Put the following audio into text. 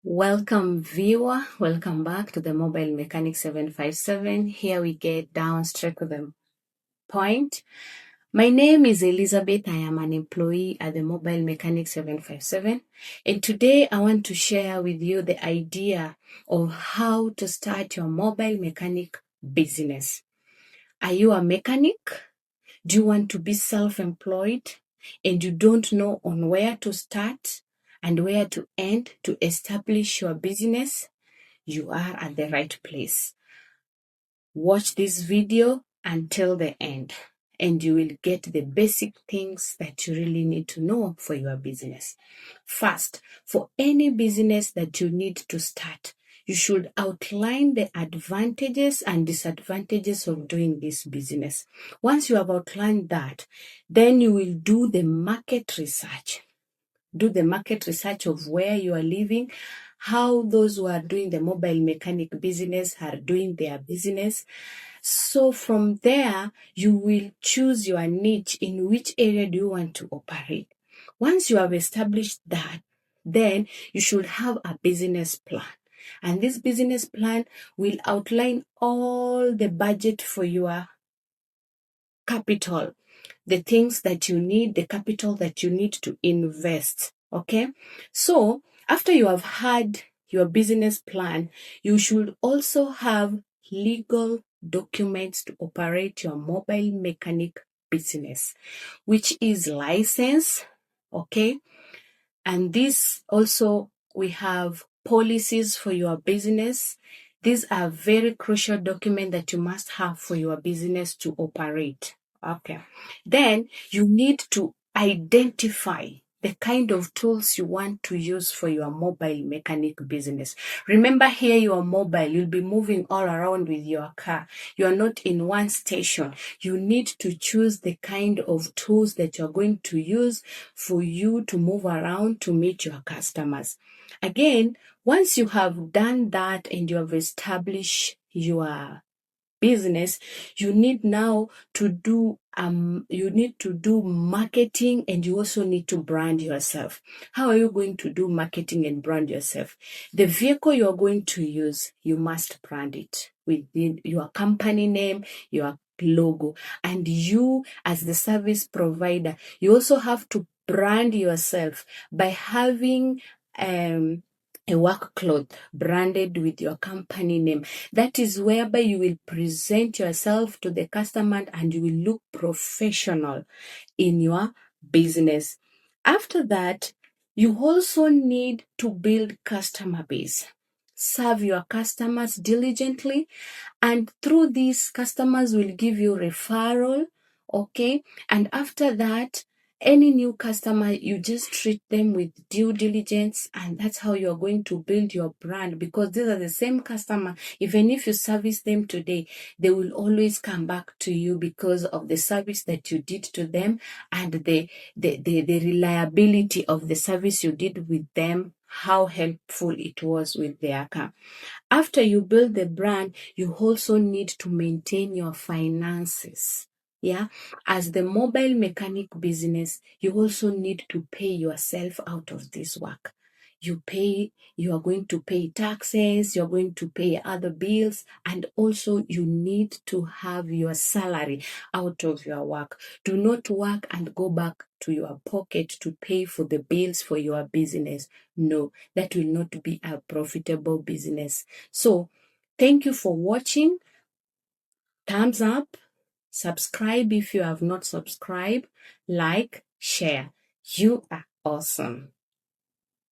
Welcome viewer, welcome back to the Mobile Mechanic 757. Here we get down straight to the point. My name is Elizabeth. I am an employee at the Mobile Mechanic 757. And today I want to share with you the idea of how to start your mobile mechanic business. Are you a mechanic? Do you want to be self-employed and you don't know on where to start and where to end to establish your business? You are at the right place. Watch this video until the end and you will get the basic things that you really need to know for your business. First, for any business that you need to start, you should outline the advantages and disadvantages of doing this business. Once you have outlined that, then you will do the market research. Do the market research of where you are living, how those who are doing the mobile mechanic business are doing their business. So from there, you will choose your niche in which area do you want to operate. Once you have established that, then you should have a business plan. And this business plan will outline all the budget for your capital, the things that you need, the capital that you need to invest. Okay? So after you have had your business plan, you should also have legal documents to operate your mobile mechanic business, which is license. Okay? And this also, we have policies for your business. These are very crucial documents that you must have for your business to operate. Okay. Then you need to identify the kind of tools you want to use for your mobile mechanic business. Remember, here you are mobile. You'll be moving all around with your car. You are not in one station. You need to choose the kind of tools that you're going to use for you to move around to meet your customers. Again, once you have done that and you have established your business, you need now to do marketing, and you also need to brand yourself. How are you going to do marketing and brand yourself? The vehicle you're going to use, you must brand it with your company name, your logo. And you, as the service provider, you also have to brand yourself by having a work cloth branded with your company name. That is whereby you will present yourself to the customer and you will look professional in your business. After that, you also need to build customer base. Serve your customers diligently, and through these, customers will give you referral. Okay, and after that, any new customer, you just treat them with due diligence, and that's how you're going to build your brand, because these are the same customer. Even if you service them today, they will always come back to you because of the service that you did to them and the reliability of the service you did with them, how helpful it was with their car. After you build the brand, you also need to maintain your finances. Yeah, as the mobile mechanic business, you also need to pay yourself out of this work. You are going to pay taxes, you're going to pay other bills, and also you need to have your salary out of your work. Do not work and go back to your pocket to pay for the bills for your business. No, that will not be a profitable business. So, thank you for watching. Thumbs up. Subscribe if you have not subscribed. Like, share. You are awesome.